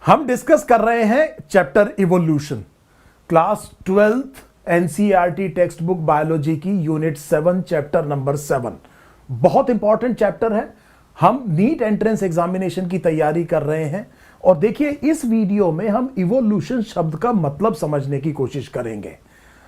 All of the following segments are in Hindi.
हम डिस्कस कर रहे हैं chapter evolution, class 12th NCERT text book biology की यूनिट 7 चैप्टर नंबर 7। बहुत इंपॉर्टेंट चैप्टर है। हम नीट एंट्रेंस एग्जामिनेशन की तैयारी कर रहे हैं और देखिए इस वीडियो में हम इवोल्यूशन शब्द का मतलब समझने की कोशिश करेंगे।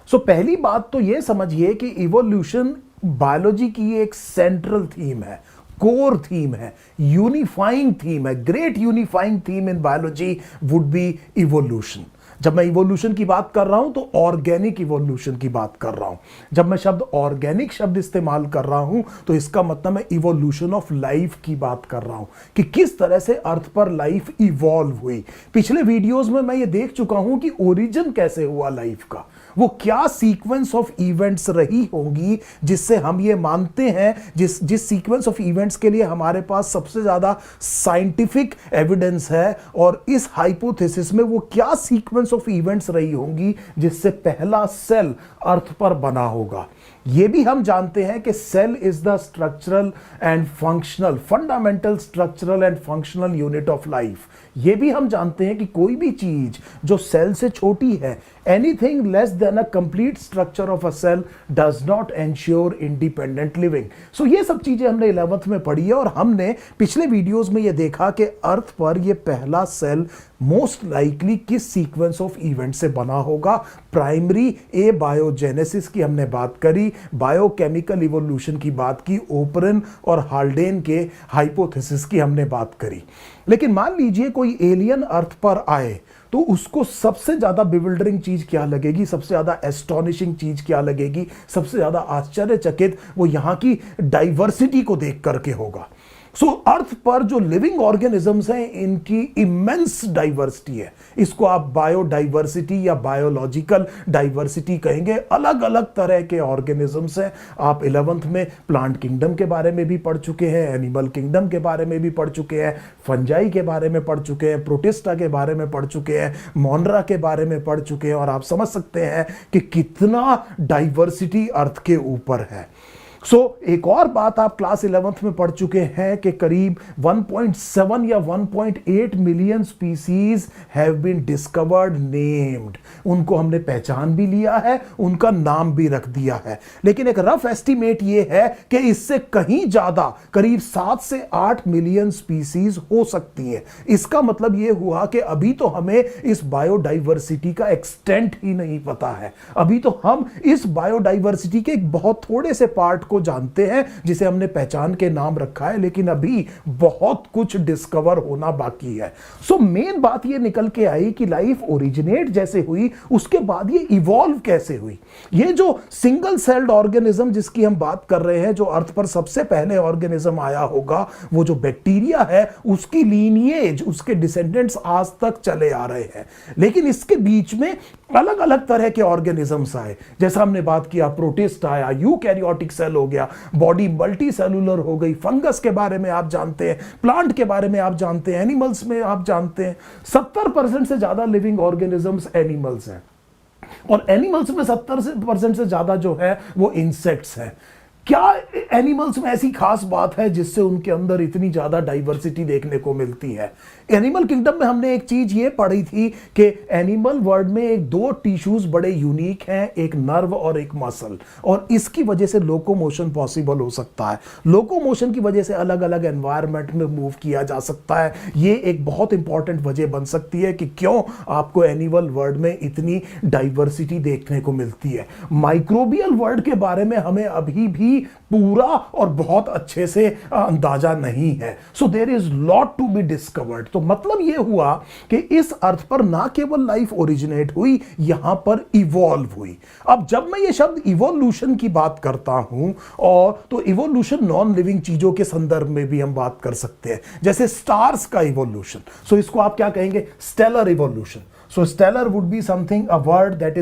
पहली बात तो यह समझिए कि इवोल्यूशन बायोलॉजी की एक सेंट्रल थीम है, कोर थीम है, यूनिफाइंग थीम है। Great unifying theme in biology would be evolution. जब मैं इवोल्यूशन की बात कर रहा हूं तो ऑर्गेनिक इवोल्यूशन की बात कर रहा हूं। जब मैं शब्द ऑर्गेनिक शब्द इस्तेमाल कर रहा हूं तो इसका मतलब मैं इवोल्यूशन ऑफ लाइफ की बात कर रहा हूं कि किस तरह से अर्थ पर लाइफ इवॉल्व हुई। पिछले वीडियोस में मैं ये देख चुका हूं कि ओरिजिन कैसे हुआ लाइफ का, वो क्या सीक्वेंस ऑफ इवेंट्स रही होंगी जिससे हम ये मानते हैं, जिस सीक्वेंस ऑफ इवेंट्स के लिए हमारे पास सबसे ज्यादा साइंटिफिक एविडेंस है, और इस हाइपोथेसिस में वो क्या सीक्वेंस ऑफ इवेंट्स रही होंगी जिससे पहला सेल अर्थ पर बना होगा। ये भी हम जानते हैं कि cell is the structural and functional, fundamental structural and functional unit of life. ये भी हम जानते हैं कि कोई भी चीज जो सेल से छोटी है, anything less than a complete structure of a cell does not ensure independent living. So ये सब चीजें हमने 11th में पढ़ी है और हमने पिछले वीडियोस में ये देखा कि अर्थ पर ये पहला सेल मोस्ट लाइकली किस सीक्वेंस ऑफ इवेंट से बना होगा। प्राइमरी ए बायोजेनेसिस की हमने बात करी, बायोकेमिकल इवोल्यूशन की बात की, ओपरन और हाल्डेन के हाइपोथेसिस की हमने बात करी। लेकिन मान लीजिए कोई एलियन अर्थ पर आए तो उसको सबसे ज्यादा बिविल्डरिंग चीज क्या लगेगी, सबसे ज्यादा एस्टॉनिशिंग चीज क्या लगेगी, सबसे ज्यादा आश्चर्यचकित वो यहां की डाइवर्सिटी को देख करके होगा। अर्थ पर जो लिविंग ऑर्गेनिजम्स हैं इनकी इमेंस डाइवर्सिटी है। इसको आप बायोडाइवर्सिटी या बायोलॉजिकल डाइवर्सिटी कहेंगे। अलग अलग तरह के ऑर्गेनिजम्स हैं। आप 11th में प्लांट किंगडम के बारे में भी पढ़ चुके हैं, एनिमल किंगडम के बारे में भी पढ़ चुके हैं, फंजाई के बारे में पढ़ चुके हैं, प्रोटिस्टा के बारे में पढ़ चुके हैं, मोनरा के बारे में पढ़ चुके हैं, और आप समझ सकते हैं कि कितना डाइवर्सिटी अर्थ के ऊपर है। एक और बात आप क्लास 11th में पढ़ चुके हैं कि करीब 1.7 या 1.8 million species have been discovered named. उनको हमने पहचान भी लिया है, उनका नाम भी रख दिया है। लेकिन एक रफ एस्टिमेट ये है कि इससे कहीं ज्यादा, करीब 7 से 8 मिलियन स्पीसीज हो सकती हैं। इसका मतलब ये हुआ कि अभी तो हमें इस बायोडाइवर्सिटी का एक्सटेंट ही नहीं पता है। अभी तो हम इस बायोडाइवर्सिटी के एक बहुत थोड़े से पार्ट को जानते हैं जिसे हमने पहचान के नाम रखा है, लेकिन अभी बहुत कुछ डिस्कवर होना बाकी है। मेन बात ये निकल के आई कि लाइफ ओरिजिनेट जैसे हुई, उसके बाद ये इवॉल्व कैसे हुई। ये जो सिंगल सेल्ड ऑर्गेनिज्म जिसकी हम बात कर रहे हैं, जो अर्थ पर सबसे पहले ऑर्गेनिज्म आया होगा, वो जो बैक्टीरिया है, उसकी लीनिएज, उसके डिसेंडेंट्स आज तक चले आ रहे हैं। लेकिन इसके बीच में अलग अलग तरह के ऑर्गेनिजम्स आए। जैसा हमने बात किया, प्रोटिस्ट आया, यूकैरियोटिक सेल हो गया, बॉडी मल्टी सेलुलर हो गई, फंगस के बारे में आप जानते हैं, प्लांट के बारे में आप जानते हैं, एनिमल्स में आप जानते हैं 70% से ज्यादा लिविंग ऑर्गेनिजम्स एनिमल्स हैं, और एनिमल्स में 70% से ज्यादा जो है वो इंसेक्ट्स हैं। क्या एनिमल्स में ऐसी खास बात है जिससे उनके अंदर इतनी ज्यादा डाइवर्सिटी देखने को मिलती है? एनिमल किंगडम में हमने एक चीज ये पढ़ी थी कि एनिमल वर्ल्ड में एक दो टिश्यूज बड़े यूनिक हैं, एक नर्व और एक मसल, और इसकी वजह से लोकोमोशन पॉसिबल हो सकता है। लोकोमोशन की वजह से अलग अलग एनवायरनमेंट में मूव किया जा सकता है। ये एक बहुत इंपॉर्टेंट वजह बन सकती है कि क्यों आपको एनिमल वर्ल्ड में इतनी डाइवर्सिटी देखने को मिलती है। माइक्रोबियल वर्ल्ड के बारे में हमें अभी भी पूरा और बहुत अच्छे से अंदाजा नहीं है। There is lot to be discovered. तो मतलब यह हुआ कि इस अर्थ पर ना केवल लाइफ ओरिजिनेट हुई, यहां पर इवॉल्व हुई। अब जब मैं ये शब्द इवोल्यूशन की बात करता हूं, और तो इवोल्यूशन नॉन लिविंग चीजों के संदर्भ में भी हम बात कर सकते हैं, जैसे स्टार्स का इवोल्यूशन। इसको आप क्या कहेंगे? Stellar evolution. So stellar would be something a word that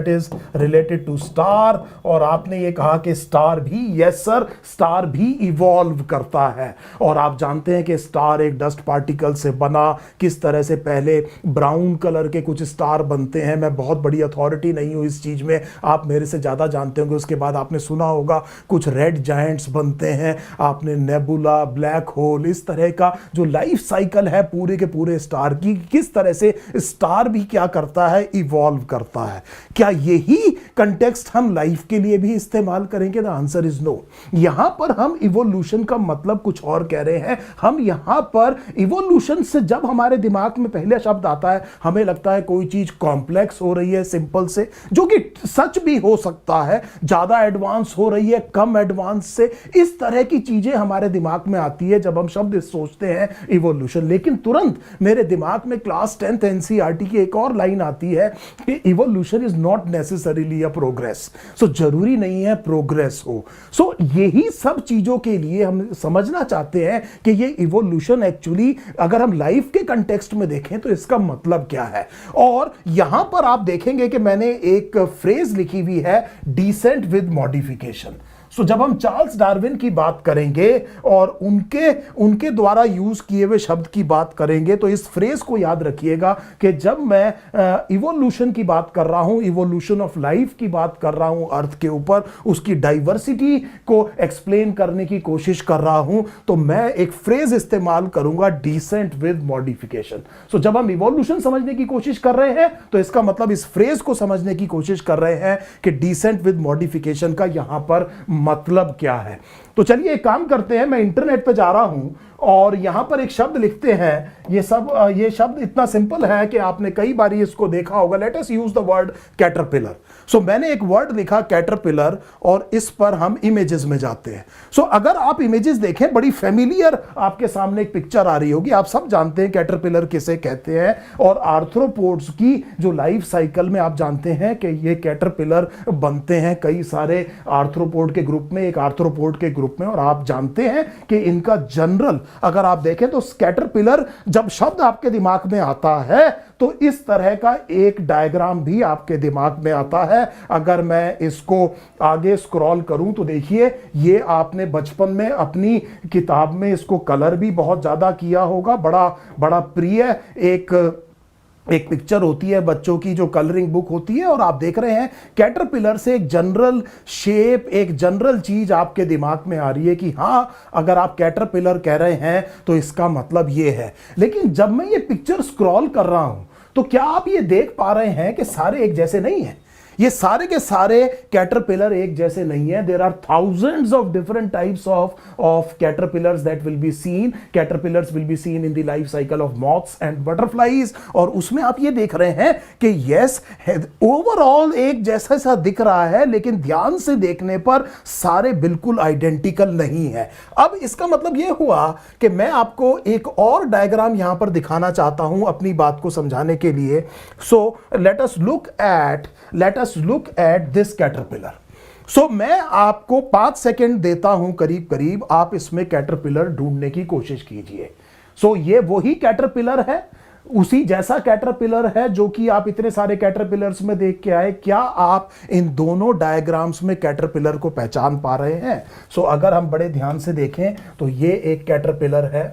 is related to star. और आपने ये कहा कि स्टार भी, यस सर, स्टार भी इवॉल्व करता है। और आप जानते हैं कि स्टार एक डस्ट पार्टिकल से बना, किस तरह से पहले ब्राउन कलर के कुछ स्टार बनते हैं। मैं बहुत बड़ी अथॉरिटी नहीं हूं इस चीज में, आप मेरे से ज्यादा जानते होंगे। उसके बाद आपने सुना होगा कुछ रेड जायंट्स बनते हैं, आपने नेबुला, ब्लैक होल, इस तरह का जो लाइफ साइकिल है पूरे के पूरे स्टार की, किस तरह से स्टार भी क्या करता है, इवॉल्व करता है। क्या यही कंटेक्स्ट हम लाइफ के लिए भी इस्तेमाल करेंगे? The answer is no. यहां पर हम इवोल्यूशन का मतलब कुछ और कह रहे हैं। हम यहां पर इवोल्यूशन से जब हमारे दिमाग में पहले शब्द आता है, हमें लगता है कोई चीज कॉम्प्लेक्स हो रही है सिंपल से, जो कि सच भी हो सकता है, ज्यादा एडवांस हो रही है कम एडवांस से, इस तरह की चीजें हमारे दिमाग में आती है जब हम शब्द सोचते हैं इवोल्यूशन। लेकिन तुरंत मेरे दिमाग में क्लास 10th एनसीईआरटी की एक और लाइन आती है कि evolution is not necessarily a progress. So जरूरी नहीं है प्रोग्रेस हो। सो यही सब चीजों के लिए हम समझना चाहते हैं कि ये इवोल्यूशन एक्चुअली अगर हम लाइफ के कंटेक्स्ट में देखें तो इसका मतलब क्या है। और यहां पर आप देखेंगे कि मैंने एक फ्रेज लिखी हुई है, डिसेंट विद मॉडिफिकेशन। सो जब हम चार्ल्स डार्विन की बात करेंगे और उनके द्वारा यूज किए हुए शब्द की बात करेंगे तो इस फ्रेज को याद रखिएगा कि जब मैं इवोल्यूशन की बात कर रहा हूं, इवोल्यूशन ऑफ लाइफ की बात कर रहा हूं अर्थ के ऊपर, उसकी डाइवर्सिटी को एक्सप्लेन करने की कोशिश कर रहा हूं, तो मैं एक फ्रेज इस्तेमाल करूंगा, डिसेंट विद मॉडिफिकेशन। सो जब हम इवोल्यूशन समझने की कोशिश कर रहे हैं तो इसका मतलब इस फ्रेज को समझने की कोशिश कर रहे हैं कि डिसेंट विद मॉडिफिकेशन का यहां पर मतलब क्या है। तो चलिए एक काम करते हैं, मैं इंटरनेट पे जा रहा हूं और यहां पर एक शब्द लिखते हैं। ये शब्द इतना सिंपल है कि आपने कई बार इसको देखा होगा। Let us use the word caterpillar. So मैंने एक वर्ड लिखा कैटरपिलर और इस पर हम इमेजेस में जाते हैं। सो अगर आप इमेजेस देखें, बड़ी फेमिलियर आपके सामने एक पिक्चर आ रही होगी। आप सब जानते हैं कैटरपिलर किसे कहते हैं और आर्थ्रोपोड्स की जो लाइफ साइकिल में आप जानते हैं कि ये कैटरपिलर बनते हैं कई सारे आर्थ्रोपोड के ग्रुप में, एक आर्थ्रोपोड के ग्रुप में। और आप जानते हैं कि इनका जनरल अगर आप देखें तो कैटरपिलर जब शब्द आपके दिमाग में आता है तो इस तरह का एक डायग्राम भी आपके दिमाग में आता है। अगर मैं इसको आगे स्क्रॉल करूं तो देखिए, ये आपने बचपन में अपनी किताब में इसको कलर भी बहुत ज्यादा किया होगा। बड़ा बड़ा प्रिय एक पिक्चर होती है बच्चों की, जो कलरिंग बुक होती है। और आप देख रहे हैं कैटरपिलर से एक जनरल शेप, एक जनरल चीज आपके दिमाग में आ रही है कि हाँ, अगर आप कैटरपिलर कह रहे हैं तो इसका मतलब ये है। लेकिन जब मैं ये पिक्चर स्क्रॉल कर रहा हूं तो क्या आप ये देख पा रहे हैं कि सारे एक जैसे नहीं हैं? ये सारे के सारे कैटरपिलर एक जैसे नहीं है। There are thousands of different types of caterpillars that will be seen. Caterpillars will be seen in the life cycle of moths and butterflies. और उसमें आप ये देख रहे हैं कि यस, ओवरऑल एक जैसा सा दिख रहा है, लेकिन ध्यान से देखने पर सारे बिल्कुल आइडेंटिकल नहीं है। अब इसका मतलब यह हुआ कि मैं आपको एक और डायग्राम यहां पर दिखाना चाहता हूं अपनी बात को समझाने के लिए। So let us look at this caterpillar. So मैं आपको 5 सेकंड देता हूं करीब करीब, आप इसमें कैटरपिलर ढूंढने की कोशिश कीजिए। सो ये वही कैटरपिलर है, उसी जैसा कैटरपिलर है जो कि आप इतने सारे कैटरपिलर्स में देख के आए। क्या आप इन दोनों डायग्राम्स में कैटरपिलर को पहचान पा रहे हैं? सो अगर हम बड़े ध्यान से देखें तो ये एक कैटरपिलर है।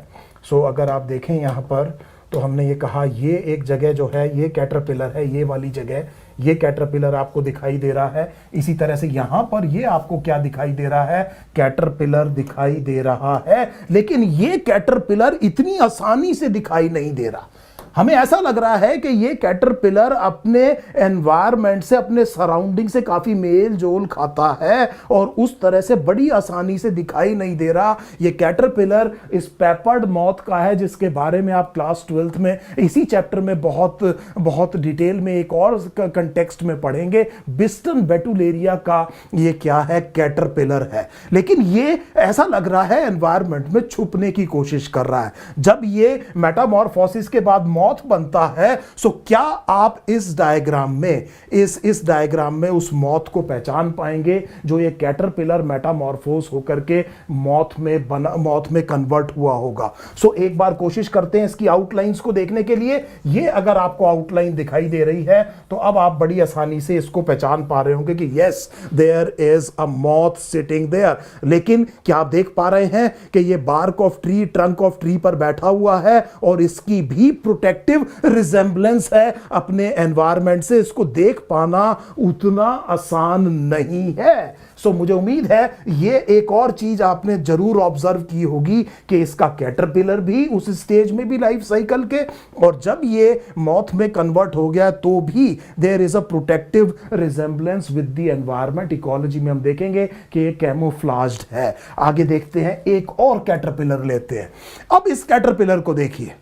सो अगर आप देखें यहां पर तो हमने ये कहा, ये एक जगह जो है ये कैटरपिलर है, ये वाली जगह ये कैटरपिलर आपको दिखाई दे रहा है। इसी तरह से यहां पर ये आपको क्या दिखाई दे रहा है? कैटरपिलर दिखाई दे रहा है। लेकिन ये कैटरपिलर इतनी आसानी से दिखाई नहीं दे रहा। हमें ऐसा लग रहा है कि ये कैटरपिलर अपने एनवायरनमेंट से, अपने सराउंडिंग से काफी मेल जोल खाता है और उस तरह से बड़ी आसानी से दिखाई नहीं दे रहा। ये कैटरपिलर इस पेपर्ड मॉथ का है, जिसके बारे में आप क्लास 12th में इसी चैप्टर में बहुत डिटेल में एक और कंटेक्स्ट में पढ़ेंगे। बिस्टन बेटुलेरिया का ये क्या है? कैटरपिलर है। लेकिन ये ऐसा लग रहा है एनवायरनमेंट में छुपने की कोशिश कर रहा है। जब ये मेटामॉर्फोसिस के बाद मॉथ बनता है, सो क्या आप इस डायग्राम में इस डायग्राम में उस मॉथ को पहचान पाएंगे जो ये कैटरपिलर मेटामॉर्फोस होकर के मॉथ में कन्वर्ट हुआ होगा? सो एक बार कोशिश करते हैं इसकी आउटलाइंस को देखने के लिए। ये अगर आपको आउटलाइन दिखाई दे रही है तो अब आप बड़ी आसानी से इसको पहचान पा रहे होंगे कि yes, there is a moth sitting there. लेकिन क्या आप देख पा रहे हैं कि ये bark of tree, trunk of tree पर बैठा हुआ है और इसकी भी प्रोटेक्टिव रिजेंबलेंस है अपने एनवायरनमेंट से। इसको देख पाना उतना आसान नहीं है। सो मुझे उम्मीद है ये एक और चीज आपने जरूर ऑब्जर्व की होगी कि इसका कैटरपिलर भी उस स्टेज में भी लाइफ साइकिल के, और जब ये मॉथ में कन्वर्ट हो गया तो भी there is a protective resemblance with the environment. Ecology में हम देखेंगे कि ये कैमोफ्लाज्ड है। आगे देखते हैं, एक और कैटरपिलर लेते हैं। अब इस कैटरपिलर को देखिए,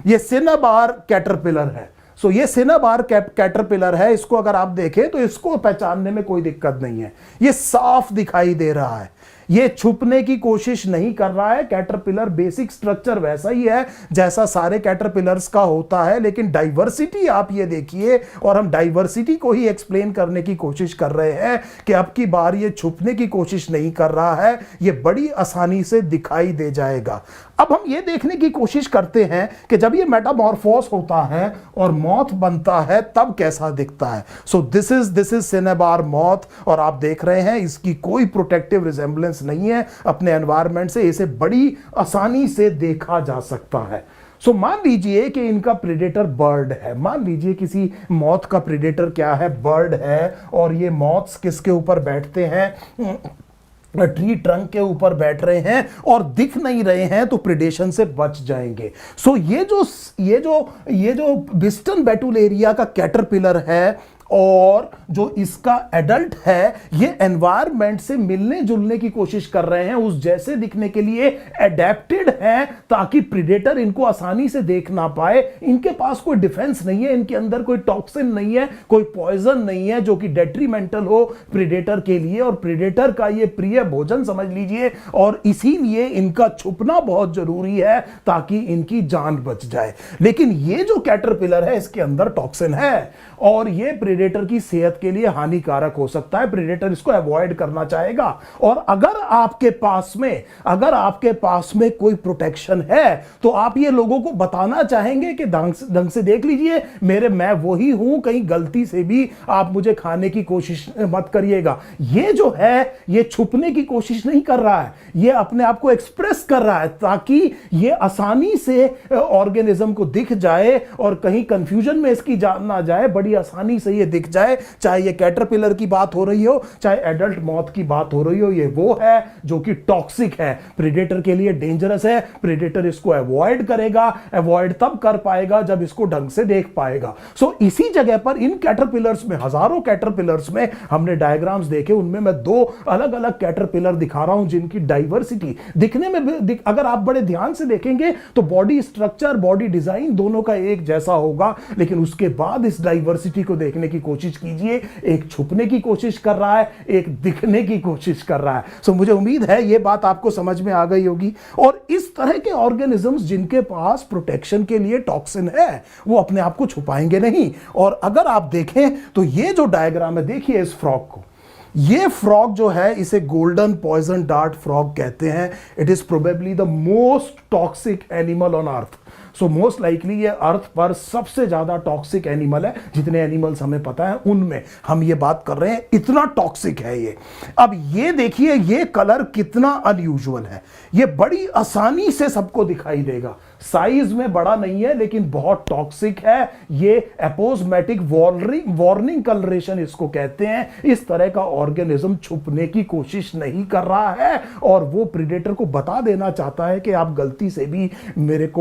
ये सिनाबार कैटरपिलर है। सो ये सिनाबार कैटरपिलर है। इसको अगर आप देखें तो इसको पहचानने में कोई दिक्कत नहीं है, ये साफ दिखाई दे रहा है, ये छुपने की कोशिश नहीं कर रहा है। कैटरपिलर बेसिक स्ट्रक्चर वैसा ही है जैसा सारे कैटरपिलर्स का होता है, लेकिन डाइवर्सिटी आप ये देखिए, और हम डाइवर्सिटी को ही एक्सप्लेन करने की कोशिश कर रहे हैं कि अब की बार ये छुपने की कोशिश नहीं कर रहा है, ये बड़ी आसानी से दिखाई दे जाएगा। अब हम ये देखने की कोशिश करते हैं कि जब ये मेटामॉर्फोस होता है और मॉथ बनता है तब कैसा दिखता है। So this is cinnabar moth, और आप देख रहे हैं इसकी कोई प्रोटेक्टिव रिजेंबलेंस नहीं है अपने एनवायरनमेंट से, इसे बड़ी आसानी से देखा जा सकता है। सो मान लीजिए कि इनका प्रेडेटर बर्ड है, मान लीजिए किसी मॉथ का प्रेडेटर क्या है, बर्ड है, और ये मॉथ्स किसके ऊपर बैठते हैं, ट्री ट्रंक के ऊपर बैठ रहे हैं और दिख नहीं रहे हैं तो प्रेडेशन से बच जाएंगे। सो ये जो बिस्टन बेटुलेरिया का कैटरपिलर है और जो इसका एडल्ट है, ये एनवायरनमेंट से मिलने जुलने की कोशिश कर रहे हैं, उस जैसे दिखने के लिए एडेप्टेड हैं ताकि प्रेडेटर इनको आसानी से देख ना पाए। इनके पास कोई डिफेंस नहीं है, इनके अंदर कोई टॉक्सिन नहीं है, कोई पॉइजन नहीं है जो कि डेट्रीमेंटल हो प्रेडेटर के लिए, और प्रेडेटर का ये प्रिय भोजन समझ लीजिए, और इसीलिए इनका छुपना बहुत जरूरी है ताकि इनकी जान बच जाए। लेकिन ये जो कैटरपिलर है इसके अंदर टॉक्सिन है और ये प्रेडेटर की सेहत के लिए हानिकारक हो सकता है। प्रेडेटर इसको अवॉइड करना चाहेगा, और अगर आपके पास में कोई प्रोटेक्शन है तो आप ये लोगों को बताना चाहेंगे कि ढंग से देख लीजिए, मैं वही हूं, कहीं गलती से भी आप मुझे खाने की कोशिश मत करिएगा। ये जो है ये छुपने की कोशिश नहीं कर रहा है, ये अपने आप को एक्सप्रेस कर रहा है ताकि ये आसानी से ऑर्गेनिज्म को दिख जाए और कहीं कंफ्यूजन में इसकी जान ना जाए, बड़ी आसानी से ये दिख जाए। चाहे ये कैटरपिलर की बात हो रही हो, चाहे एडल्ट मॉथ की बात हो रही हो, ये वो है जो कि टॉक्सिक है, प्रेडेटर के लिए डेंजरस है। प्रेडेटर इसको अवॉइड करेगा, अवॉइड तब कर पाएगा जब इसको ढंग से देख पाएगा। सो इसी जगह पर इन कैटरपिलर्स में, हजारों कैटरपिलर्स में हमने डायग्राम्स देखे, उनमें मैं दो अलग अलग कैटरपिलर दिखा रहा हूं जिनकी डाइवर्सिटी दिखने में, अगर आप बड़े ध्यान से देखेंगे तो बॉडी स्ट्रक्चर, बॉडी डिजाइन दोनों का एक जैसा होगा, लेकिन उसके बाद इस डाइवर्सिटी को देखने की कोशिश कीजिए, एक छुपने की कोशिश कर रहा है, एक दिखने की कोशिश कर रहा है। सो मुझे उम्मीद है यह बात आपको समझ में आ गई होगी। और इस तरह के ऑर्गेनिजम्स जिनके पास प्रोटेक्शन के लिए टॉक्सिन है, वो अपने आप को छुपाएंगे नहीं। और अगर आप देखें तो ये जो डायग्राम है, देखिए इस फ्रॉग को, ये फ्रॉग जो है इसे गोल्डन पॉइजन डार्ट फ्रॉग कहते हैं। It is probably the most toxic animal on earth. So most likely ये अर्थ पर सबसे ज्यादा टॉक्सिक एनिमल है, जितने एनिमल्स हमें पता है उनमें हम ये बात कर रहे हैं, इतना टॉक्सिक है ये। अब ये देखिए ये कलर कितना अनयूजुअल है, ये बड़ी आसानी से सबको दिखाई देगा, साइज में बड़ा नहीं है लेकिन बहुत टॉक्सिक है। ये एपोस्मेटिक वार्निंग कलरेशन इसको कहते हैं। इस तरह का ऑर्गेनिज्म छुपने की कोशिश नहीं कर रहा है और वो प्रेडेटर को बता देना चाहता है कि आप गलती से भी मेरे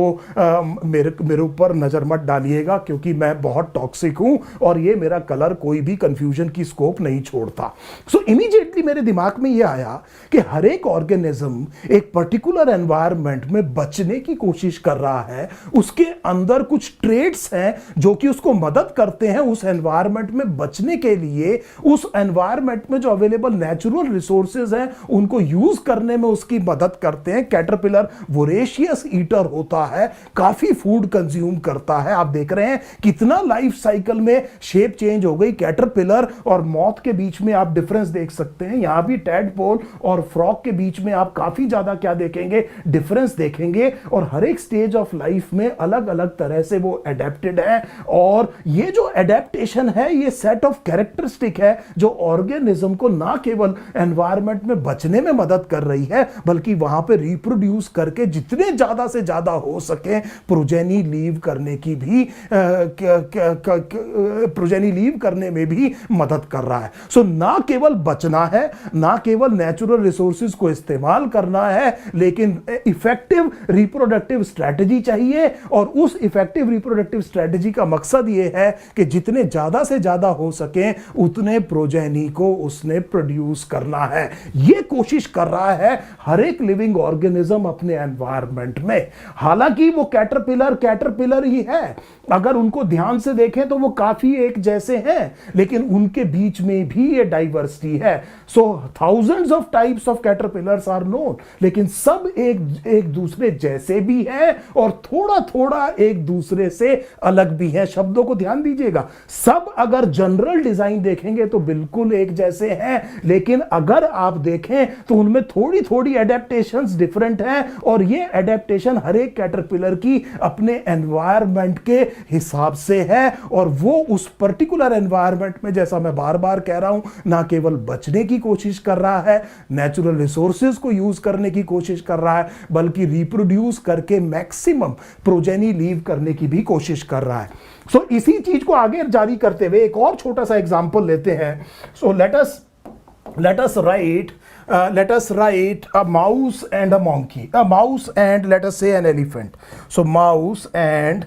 ऊपर नजर मत डालिएगा क्योंकि मैं बहुत टॉक्सिक हूं और ये मेरा कलर कोई भी कंफ्यूजन की स्कोप नहीं छोड़ता। सो इमीडिएटली मेरे दिमाग में ये आया कि हर एक ऑर्गेनिज्म एक पर्टिकुलर एनवायरनमेंट में बचने की कोशिश कर रहा है, उसके अंदर कुछ ट्रेड्स हैं जो कि उसको मदद करते हैं उस एनवायरनमेंट में बचने के लिए, उस एनवायरनमेंट में जो अवेलेबल नेचुरल रिसोर्सेज हैं उनको यूज करने में उसकी मदद करते हैं। कैटरपिलर वोरेशियस ईटर होता है, काफी फूड कंज्यूम करता है। आप देख रहे हैं कितना लाइफ साइकिल में शेप चेंज हो गई। कैटरपिलर और मॉथ के बीच में आप डिफरेंस देख सकते हैं। यहां भी टैडपोल और फ्रॉग के बीच में आप काफी ज्यादा क्या देखेंगे, डिफरेंस देखेंगे। और हर एक स्टेज ऑफ लाइफ में अलग अलग तरह से वो एडेप्टेड है। और ये जो एडेप्टेशन है ये सेट ऑफ कैरेक्टरिस्टिक है जो ऑर्गेनिज्म को ना केवल एनवायरनमेंट में बचने में मदद कर रही है बल्कि वहां पे रिप्रोड्यूस करके जितने ज्यादा से ज्यादा हो सके प्रोजेनी लीव करने की भी प्रोजेनी लीव करने में भी मदद कर रहा है। सो ना केवल बचना है, ना केवल नेचुरल रिसोर्सेज को इस्तेमाल करना है, लेकिन इफेक्टिव रिप्रोडक्टिव स्ट्रेटजी चाहिए। और उस इफेक्टिव रिप्रोडक्टिव स्ट्रेटजी का मकसद यह है कि जितने ज्यादा से ज्यादा हो सके उतने प्रोजेनी को उसने प्रोड्यूस करना है। यह कोशिश कर रहा है हर एक लिविंग ऑर्गेनिज्म अपने एनवायरनमेंट में। हालांकि वो कैटरपिलर ही है, अगर उनको ध्यान से देखें तो वो काफी एक जैसे हैं, लेकिन उनके बीच में भी ये डाइवर्सिटी है। So thousands of types of caterpillars are known, लेकिन सब एक दूसरे जैसे भी हैं और थोड़ा थोड़ा एक दूसरे से अलग भी हैं। शब्दों को ध्यान दीजिएगा, सब अगर जनरल डिजाइन देखेंगे तो बिल्कुल एक जैसे हैं, लेकिन अगर आप देखें तो उनमें थोड़ी थोड़ी एडेप्टेशंस डिफरेंट हैं। और ये एडेप्टेशन हर एक कैटरपिलर की अपने एनवायरनमेंट के हिसाब से है। और वो उस पर्टिकुलर एनवायरनमेंट में, जैसा मैं बार बार कह रहा हूं, ना केवल बचने की कोशिश कर रहा है, नेचुरल रिसोर्सेज को यूज करने की कोशिश कर रहा है, बल्कि रिप्रोड्यूस करके मैक्सिमम प्रोजेनी लीव करने की भी कोशिश कर रहा है। सो इसी चीज को आगे जारी करते हुए एक और छोटा सा एग्जांपल लेते हैं। सो let us write a mouse and a monkey, a mouse and let us say an elephant. So mouse and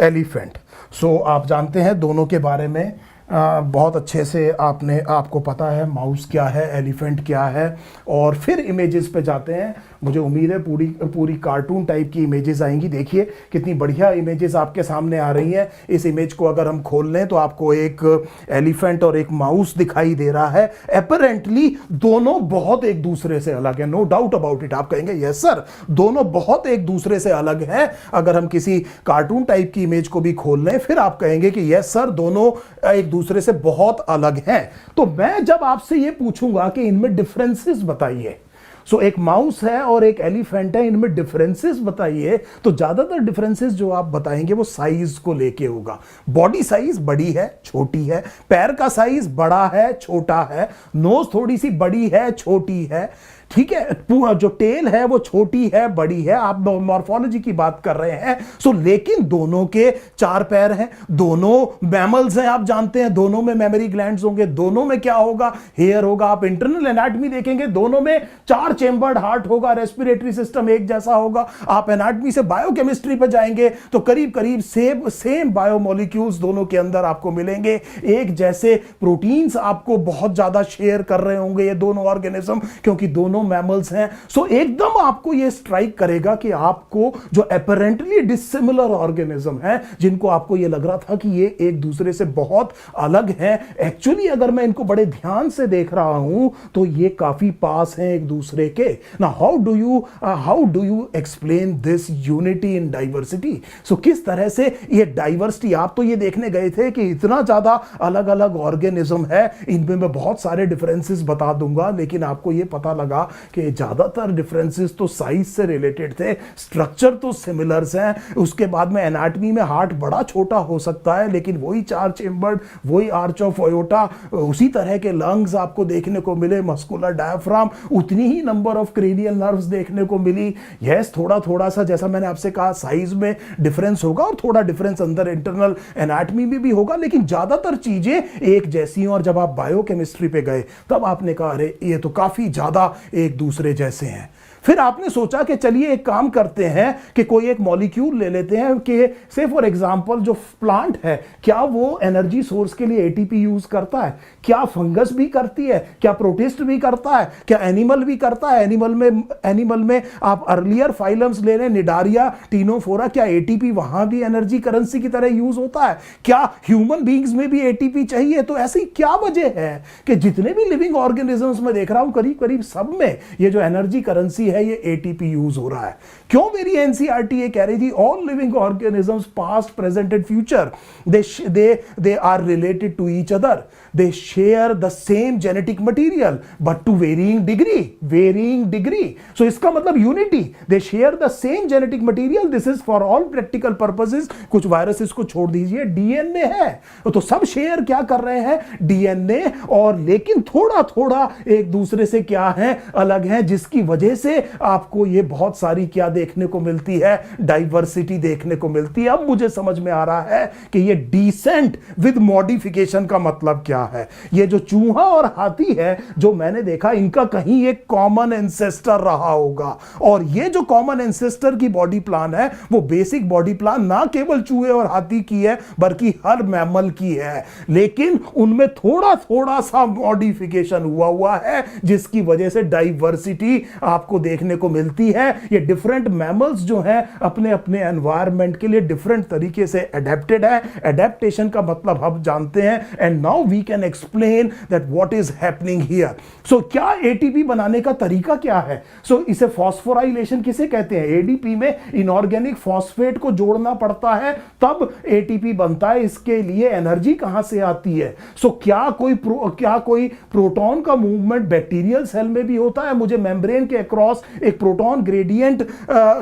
elephant. So आप जानते हैं दोनों के बारे में बहुत अच्छे से आपको पता है माउस क्या है, एलिफेंट क्या है। और फिर इमेजेस पे जाते हैं। मुझे उम्मीद है पूरी कार्टून टाइप की इमेजेस आएंगी। देखिए कितनी बढ़िया इमेजेस आपके सामने आ रही हैं। इस इमेज को अगर हम खोल लें तो आपको एक एलिफेंट और एक माउस दिखाई दे रहा है। अपरेंटली दोनों बहुत एक दूसरे से अलग है, नो डाउट अबाउट इट। आप कहेंगे यस सर, दोनों बहुत एक दूसरे से अलग हैं। अगर हम किसी कार्टून टाइप की इमेज को भी खोल लें फिर आप कहेंगे कि यस सर, दोनों एक दूसरे से बहुत अलग हैं। तो मैं जब आपसे यह पूछूंगा कि इनमें डिफरेंसेस बताइए, सो एक माउस है और एक एलिफेंट है, इनमें डिफरेंसेस बताइए, तो ज्यादातर डिफरेंसेस जो आप बताएंगे वो साइज को लेके होगा। बॉडी साइज बड़ी है, छोटी है, पैर का साइज बड़ा है, छोटा है, नोज थोड़ी सी बड़ी है, छोटी है, ठीक है, जो टेल है वो छोटी है, बड़ी है। आप मॉर्फोलॉजी की बात कर रहे हैं। सो लेकिन दोनों के 4 पैर हैं, दोनों मैमल्स हैं, आप जानते हैं, दोनों में मेमोरी ग्लैंड्स होंगे, दोनों में क्या होगा, हेयर होगा। आप इंटरनल एनाटॉमी देखेंगे, दोनों में 4 चेंबर्ड हार्ट होगा, रेस्पिरेटरी सिस्टम एक जैसा होगा। आप एनाटॉमी से बायोकेमिस्ट्री पर जाएंगे तो करीब करीब सेम बायोमोलिक्यूल्स दोनों के अंदर आपको मिलेंगे। एक जैसे प्रोटीन्स आपको बहुत ज्यादा शेयर कर रहे होंगे ये दोनों ऑर्गेनिज्म, क्योंकि दोनों मैमल्स हैं। सो एकदम आपको यह स्ट्राइक करेगा कि आपको जो अपरेंटली डिसिमिलर ऑर्गेनिज्म है, जिनको आपको यह लग रहा था कि ये एक दूसरे से बहुत अलग हैं, एक्चुअली अगर मैं इनको बड़े ध्यान से देख रहा हूं तो ये काफी पास हैं एक दूसरे के। ना how do you explain this unity in diversity? So किस तरह से ये डाइवर्सिटी, आप तो ये देखने गए थे कि इतना ज्यादा अलग अलग ऑर्गेनिज्म है, इनमें मैं बहुत सारे डिफरेंसेस बता दूंगा, लेकिन आपको ये पता लगा कि ज्यादातर डिफरेंसेस तो साइज से रिलेटेड थे, स्ट्रक्चर तो सिमिलर्स हैं। उसके बाद में एनाटॉमी में हार्ट बड़ा छोटा हो सकता है, लेकिन वही 4 चेंबर्ड, वही आर्च ऑफ अयोटा, उसी तरह के लंग्स आपको देखने को मिले, मस्कुलर डायफ्राम, उतनी ही नंबर ऑफ क्रेनियल नर्व्स देखने को मिली। यस, थोड़ा सा जैसा मैंने आपसे कहा साइज में डिफरेंस होगा और थोड़ा डिफरेंस अंदर इंटरनल एनाटॉमी में भी होगा, लेकिन ज्यादातर चीजें एक जैसी हैं। और जब आप बायोकेमिस्ट्री पे गए तब आपने कहा अरे ये तो काफी ज्यादा एक दूसरे जैसे हैं। फिर आपने सोचा कि चलिए एक काम करते हैं कि कोई एक मॉलिक्यूल ले लेते हैं कि से फॉर एग्जांपल जो प्लांट है, क्या वो एनर्जी सोर्स के लिए एटीपी यूज करता है? क्या फंगस भी करती है? क्या प्रोटिस्ट भी करता है? क्या एनिमल भी करता है? एनिमल में आप अर्लियर फाइलम्स ले लें, निडारिया, टीनोफोरा, क्या एटीपी वहां भी एनर्जी करेंसी की तरह यूज होता है? क्या ह्यूमन बींग्स में भी एटीपी चाहिए? तो ऐसी क्या वजह है कि जितने भी लिविंग ऑर्गेनिजम्स में देख रहा हूं करीब करीब सब में ये जो एनर्जी करेंसी है ये एटीपी यूज हो रहा है। क्यों मेरी एनसीईआरटी ये कह रही थी all living organisms past present and future they are related to each other, they share the same genetic material but to varying degree. So इसका मतलब unity, they share the same genetic material, this is for all practical purposes. कुछ वायरसेस को छोड़ दीजिए, डीएनए है तो सब शेयर क्या कर रहे हैं, डीएनए, और लेकिन थोड़ा थोड़ा एक दूसरे से क्या है, अलग है, जिसकी वजह से आपको ये बहुत सारी क्या देखने को मिलती है, डाइवर्सिटी देखने को मिलती है। अब मुझे समझ में आ रहा है कि ये डिसेंट विद मॉडिफिकेशन का मतलब क्या है। ये जो चूहा और हाथी है जो मैंने देखा, इनका कहीं एक कॉमन एंसेस्टर रहा होगा, और ये जो कॉमन एंसेस्टर की बॉडी प्लान है वो बेसिक बॉडी प्लान ना केवल चूहे और हाथी की है बल्कि हर मैमल की है, लेकिन उनमें थोड़ा थोड़ा सा मॉडिफिकेशन हुआ है जिसकी वजह से डाइवर्सिटी आपको देखने को मिलती है। ये डिफरेंट मैमल्स जो हैं अपने अपने एनवायरनमेंट के लिए डिफरेंट तरीके से एडेप्टेड है। एडेप्टेशन का मतलब हम जानते हैं, and now we can explain that what is happening here. So क्या एटीपी बनाने का तरीका क्या है? सो इसे फॉस्फोराइलेशन किसे कहते हैं? एडीपी में इनऑर्गेनिक फॉस्फेट को जोड़ना पड़ता है तब एटीपी बनता है। इसके लिए एनर्जी कहां से आती है? सो क्या कोई प्रोटॉन का मूवमेंट बैक्टीरियल सेल में भी होता है? मुझे मेम्ब्रेन के अक्रॉस एक प्रोटॉन ग्रेडियंट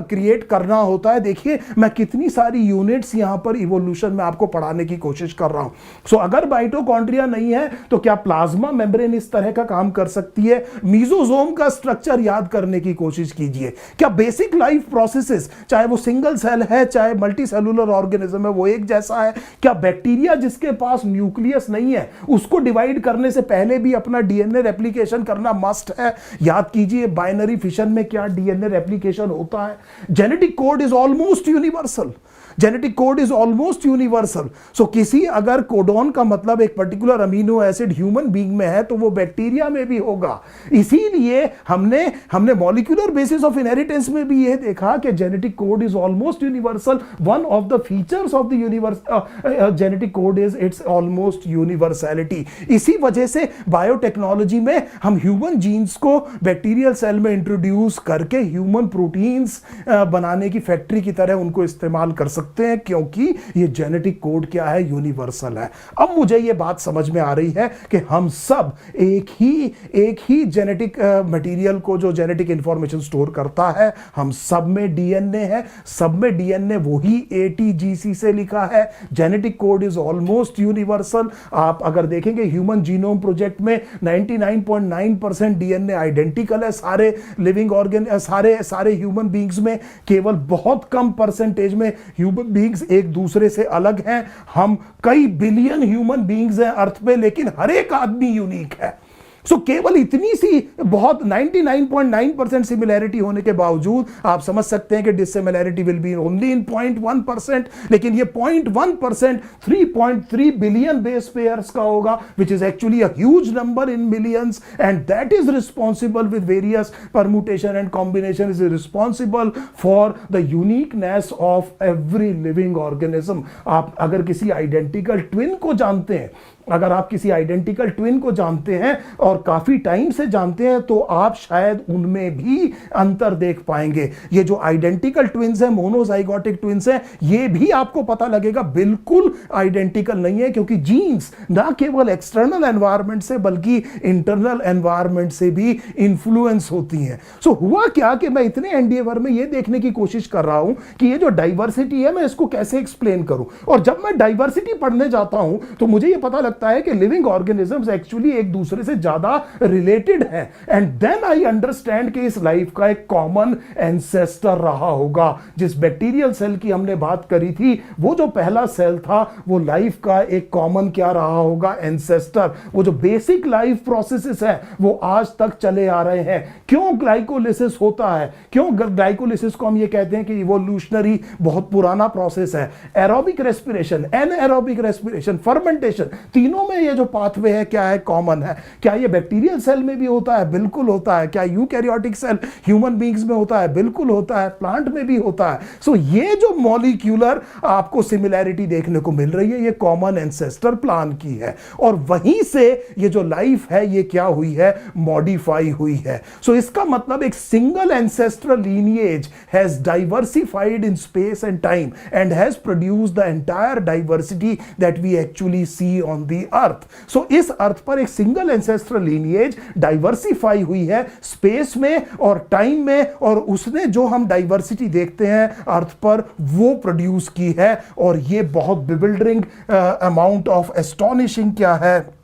क्रिएट करना होता है। देखिए मैं कितनी सारी यूनिट्स यहां पर इवोल्यूशन में आपको पढ़ाने की कोशिश कर रहा हूं। सो अगर माइटोकॉन्ड्रिया नहीं है तो क्या प्लाज्मा मेम्ब्रेन इस तरह का काम कर सकती है? मीजोजोम का स्ट्रक्चर याद करने की कोशिश कीजिए। क्या बेसिक लाइफ प्रोसेसेस, चाहे वो सिंगल सेल है चाहे मल्टी सेलुलर ऑर्गेनिज्म है, वो एक जैसा है? क्या बैक्टीरिया जिसके पास न्यूक्लियस नहीं है उसको डिवाइड करने से पहले भी अपना डीएनए रेप्लिकेशन करना मस्ट है? याद कीजिए बाइनरी फिशन में क्या डीएनए रेप्लिकेशन होता है। Genetic code is almost universal, genetic code is almost universal. So किसी अगर कोडॉन का मतलब एक particular amino acid human being में है तो वो बैक्टीरिया में भी होगा। इसीलिए हमने मॉलिक्यूलर बेसिस ऑफ इनहेरिटेंस में भी यह देखा कि genetic code is almost universal. One of the features of the genetic code is it's almost universality. इसी वजह से बायोटेक्नोलॉजी में हम ह्यूमन जीन्स को बैक्टीरियल सेल में इंट्रोड्यूस करके ह्यूमन प्रोटीन्स बनाने की फैक्ट्री की तरह उनको इस्तेमाल कर सकते हैं, क्योंकि ये जेनेटिक कोड क्या है, यूनिवर्सल है। अब मुझे ये बात समझ में आ रही है कि हम सब एक ही जेनेटिक मटेरियल को, जो जेनेटिक इंफॉर्मेशन स्टोर करता है, हम सब में डीएनए है। सब में डीएनए वही एटीजीसी से लिखा है। Genetic code is almost universal. आप अगर देखेंगे ह्यूमन जीनोम प्रोजेक्ट में 99.9% डीएनए आइडेंटिकल है सारे लिविंग ऑर्गन, सारे ह्यूमन बीइंग्स में। केवल बहुत कम परसेंटेज में ह्यूमन बीइंग्स एक दूसरे से अलग हैं। हम कई बिलियन ह्यूमन बीइंग्स हैं अर्थ पे, लेकिन हर एक आदमी यूनिक है। सो केवल इतनी सी बहुत 99.9% सिमिलैरिटी होने के बावजूद आप समझ सकते हैं कि dissimilarity will be only in 0.1%, लेकिन ये 0.1% 3.3 बिलियन बेस पेयर्स का होगा, which is actually a huge number in millions, and that is responsible with various permutation and combination is responsible for the uniqueness of every living organism. आप अगर किसी आइडेंटिकल ट्विन को जानते हैं, अगर आप किसी आइडेंटिकल ट्विन को जानते हैं और काफी टाइम से जानते हैं, तो आप शायद उनमें भी अंतर देख पाएंगे। ये जो आइडेंटिकल ट्विन्स हैं, मोनोजाइगोटिक ट्विन्स हैं, ये भी आपको पता लगेगा बिल्कुल आइडेंटिकल नहीं है, क्योंकि जीन्स ना केवल एक्सटर्नल एनवायरनमेंट से बल्कि इंटरनल एनवायरनमेंट से भी इंफ्लुएंस होती हैं। सो हुआ क्या कि मैं इतने एंडिएवर में ये देखने की कोशिश कर रहा हूं कि ये जो डाइवर्सिटी है मैं इसको कैसे एक्सप्लेन करूं, और जब मैं डाइवर्सिटी पढ़ने जाता हूं तो मुझे ये पता लगता है कि लिविंग ऑर्गेनिजम्स एक्चुअली एक दूसरे से ज्यादा रिलेटेड हैं, एंड देन आई अंडरस्टैंड कि इस लाइफ का एक कॉमन एंसेस्टर रहा होगा। जिस बैक्टीरियल सेल की हमने बात करी थी, वो जो पहला सेल था, वो लाइफ का एक कॉमन क्या रहा होगा, एंसेस्टर। वो जो बेसिक लाइफ प्रोसेसेस है वो आज तक चले आ रहे हैं। क्यों ग्लाइकोलिसिस होता है? क्यों ग्लाइकोलिसिस को हम ये कहते हैं कि इवोल्यूशनरी बहुत पुराना प्रोसेस है। Aerobic respiration, anaerobic respiration, fermentation, तीनों में ये जो पाथवे है क्या है, कॉमन है। क्या ये बैक्टीरियल सेल में भी होता है? बिल्कुल होता है। क्या यूकैरियोटिक सेल ह्यूमन बींग्स में होता है? बिल्कुल होता है। प्लांट में भी होता है। सो ये जो मॉलिक्यूलर आपको सिमिलैरिटी देखने को मिल रही है, ये कॉमन एंसेस्टर प्लान की है, और वहीं से ये जो लाइफ है ये क्या हुई है? मॉडिफाई हुई है। सो इसका मतलब एक single ancestral lineage has diversified in space and time and has produced the entire diversity that we actually see on the earth. So इस अर्थ पर एक सिंगल एंसेस्ट्रल लीनिएज डाइवर्सिफाई हुई है स्पेस में और टाइम में, और उसने जो हम डाइवर्सिटी देखते हैं अर्थ पर वो प्रोड्यूस की है। और ये बहुत बिविल्डरिंग अमाउंट ऑफ एस्टॉनिशिंग क्या है?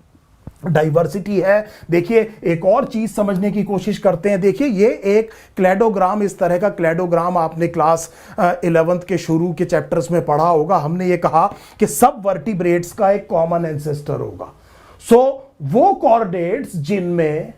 डाइवर्सिटी है। देखिए एक और चीज समझने की कोशिश करते हैं। देखिए ये एक क्लैडोग्राम, इस तरह का क्लैडोग्राम आपने क्लास 11th के शुरू के चैप्टर्स में पढ़ा होगा। हमने ये कहा कि सब वर्टिब्रेट्स का एक कॉमन एंसेस्टर होगा। सो वो कॉर्डेट्स जिनमें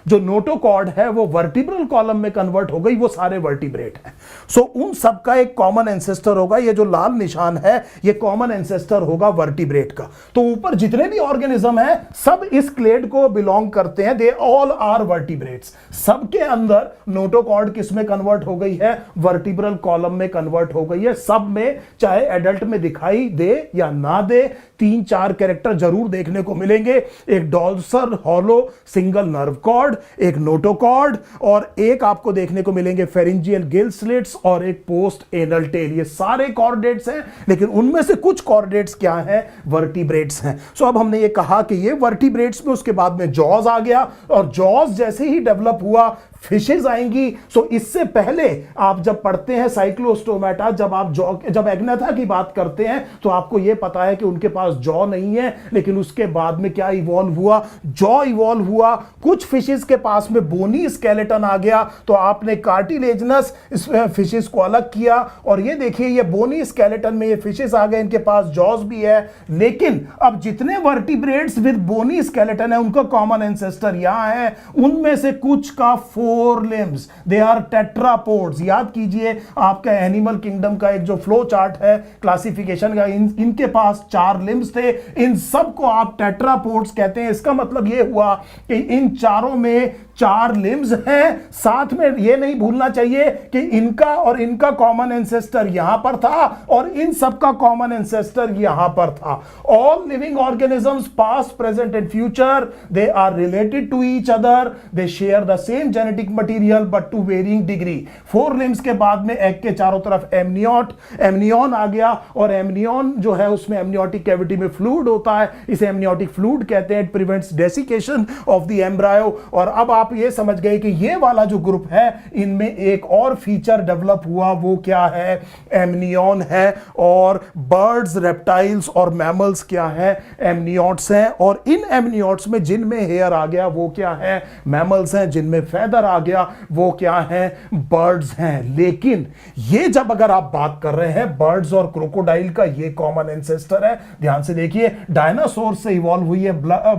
जो नोटोकॉर्ड है वो वर्टिब्रल कॉलम में कन्वर्ट हो गई, वो सारे वर्टिब्रेट हैं। सो उन सब का एक कॉमन एंसेस्टर होगा। ये जो लाल निशान है ये कॉमन एंसेस्टर होगा वर्टिब्रेट का। तो ऊपर जितने भी ऑर्गेनिज्म हैं सब इस क्लेड को बिलोंग करते हैं। They all are vertebrates. सबके अंदर नोटोकॉर्ड किस में कन्वर्ट हो गई है? वर्टिब्रल कॉलम में कन्वर्ट हो गई है। सब में, चाहे एडल्ट में दिखाई दे या ना दे, 3-4 कैरेक्टर जरूर देखने को मिलेंगे। एक डॉल्सर हॉलो सिंगल नर्व कॉर्ड, एक नोटोकॉर्ड, और एक आपको देखने को मिलेंगे फेरिंजियल गिल स्लिट्स और एक पोस्ट एनल टेल। ये सारे कॉर्डेट्स हैं, लेकिन उनमें से कुछ कॉर्डेट्स क्या हैं? वर्टिब्रेट्स हैं। सो अब हमने ये कहा कि ये वर्टिब्रेट्स में उसके बाद में जॉज आ गया, और जॉज जैसे ही डेवलप हुआ फिशेज आएंगी। सो इससे पहले आप जब पढ़ते हैं साइक्लोस्टोमेटा, जब एग्नेथा की बात करते हैं तो आपको यह पता है कि उनके पास जॉ नहीं है, लेकिन उसके बाद में क्या इवॉल्व हुआ? जॉ इवॉल्व हुआ। कुछ फिशेज के पास में बोनी स्केलेटन आ गया, तो आपने कार्टिलेजनस फिशेज को अलग किया, और ये देखिए ये बोनी स्केलेटन में ये फिशेज आ गए, इनके पास जॉज भी है। लेकिन अब जितने वर्टिब्रेट्स विद बोनी स्केलेटन है उनका कॉमन एंसेस्टर यहां है। उनमें से कुछ का 4 limbs, they are tetrapods। याद कीजिए आपका एनिमल किंगडम का एक जो फ्लो चार्ट है क्लासिफिकेशन का, इनके पास 4 limbs थे। इन सब को आप टेट्रापोड्स कहते हैं। इसका मतलब यह हुआ कि इन चारों में 4 limbs हैं। साथ में यह नहीं भूलना चाहिए कि इनका और इनका कॉमन एंसेस्टर यहां पर था और इन सब का कॉमन एंसेस्टर यहां पर था। All living organisms past, present and future, they are related to each other, they share the same genetic material but to varying degree. 4 limbs के बाद में एग के चारों तरफ एमनियन आ गया, और एमनियन जो है उसमें एमनियोटिक कैविटी में फ्लूइड होता है, इसे एमनियोटिक फ्लूइड कहते हैं। It prevents desiccation of the embryo. और अब आप ये समझ गए कि ये वाला जो ग्रुप है इनमें एक और फीचर डेवलप हुआ, वो क्या है? एमनियन है। और बर्ड्स, रेप्टाइल्स और मैमल्स क्या है? एमनियोट्स हैं। और इन एमनियोट्स में जिनमें हेयर आ गया वो क्या है? मैमल्स हैं। जिनमें फेदर आ गया वो क्या है? बर्ड्स हैं। लेकिन ये जब अगर आप बात कर रहे हैं बर्ड्स और क्रोकोडाइल का, ये कॉमन एंसेस्टर है। ध्यान से देखिए, डायनासोर से इवॉल्व हुई है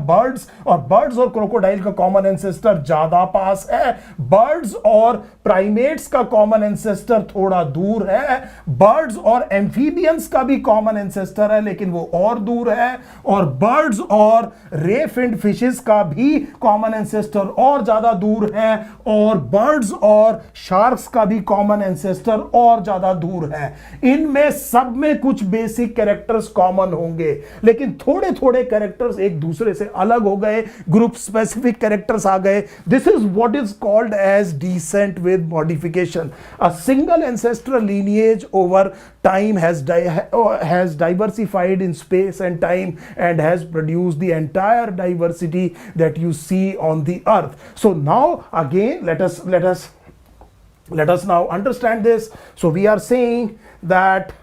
बर्ड्स, और बर्ड्स और क्रोकोडाइल का कॉमन एंसेस्टर ज्यादा पास है। बर्ड्स और प्राइमेट्स का कॉमन एंसेस्टर थोड़ा दूर है। बर्ड्स और एम्फीबियंस का भी कॉमन एंसेस्टर है, लेकिन वो और दूर है। और बर्ड्स और रे फिन्ड फिशेस का भी कॉमन एंसेस्टर और ज्यादा दूर है। और बर्ड्स और शार्क्स का भी कॉमन एंसेस्टर और ज्यादा दूर है। इनमें सब में कुछ बेसिक कैरेक्टर्स कॉमन होंगे, लेकिन थोड़े थोड़े कैरेक्टर्स एक दूसरे से अलग हो गए, ग्रुप स्पेसिफिक कैरेक्टर्स आ गए। This is what is called as descent with modification. A single ancestral lineage over time has diversified in space and time and has produced the entire diversity that you see on the earth. So now again let us now understand this. So we are saying that,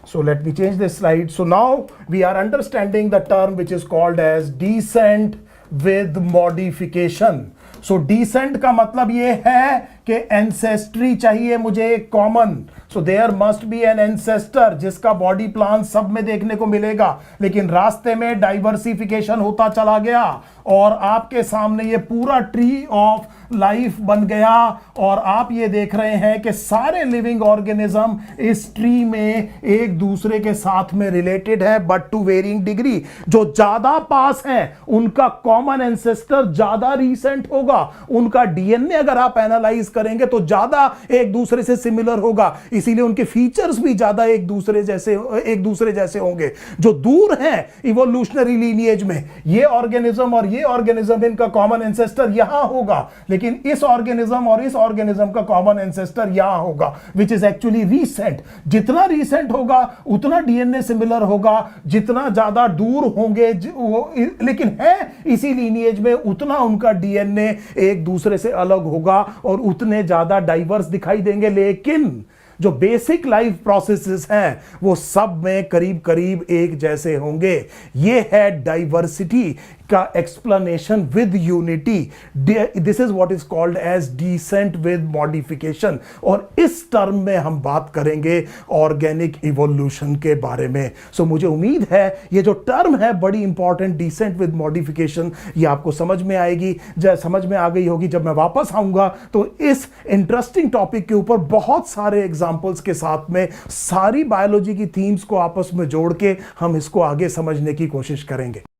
so let me change this slide. So now we are understanding the term which is called as descent with modification. So descent का मतलब यह है कि एंसेस्ट्री चाहिए मुझे एक common, so there must be an ancestor जिसका बॉडी प्लान सब में देखने को मिलेगा, लेकिन रास्ते में डाइवर्सिफिकेशन होता चला गया और आपके सामने ये पूरा ट्री ऑफ लाइफ बन गया और आप ये देख रहे हैं कि सारे लिविंग ऑर्गेनिज्म इस ट्री में एक दूसरे के साथ में रिलेटेड है, बट टू वेरिंग डिग्री। जो ज्यादा पास है उनका कॉमन एंसेस्टर ज्यादा रीसेंट होगा, उनका डीएनए अगर आप एनालाइज करेंगे तो ज्यादा एक दूसरे से सिमिलर होगा, इसीलिए उनके फीचर्स भी ज्यादा एक दूसरे जैसे होंगे। जो दूर हैं इवोल्यूशनरी लीनिएज में, ये ऑर्गेनिज्म और ये ऑर्गेनिज्म, इनका कॉमन एंसेस्टर यहां होगा, लेकिन इस ऑर्गेनिज्म और इस ऑर्गेनिज्म का कॉमन एंसेस्टर यहां होगा, विच इज एक्चुअली रीसेंट। जितना रीसेंट होगा उतना डीएनए सिमिलर होगा, जितना ज्यादा दूर होंगे लेकिन है इसी लीनिएज में, उतना उनका डीएनए एक दूसरे से अलग होगा और उतने ज्यादा डाइवर्स दिखाई देंगे। लेकिन जो बेसिक लाइफ प्रोसेसेस हैं वो सब में करीब करीब एक जैसे होंगे। ये है डाइवर्सिटी का explanation with unity. This is what is called as descent with modification, और इस टर्म में हम बात करेंगे ऑर्गेनिक इवोल्यूशन के बारे में। सो मुझे उम्मीद है ये जो टर्म है बड़ी इंपॉर्टेंट, डिसेंट विद मॉडिफिकेशन, ये आपको समझ में आएगी, समझ में आ गई होगी। जब मैं वापस आऊंगा तो इस इंटरेस्टिंग टॉपिक के ऊपर बहुत सारे एग्जाम्पल्स के साथ में सारी बायोलॉजी की थीम्स को आपस में जोड़ के हम इसको आगे समझने की कोशिश करेंगे।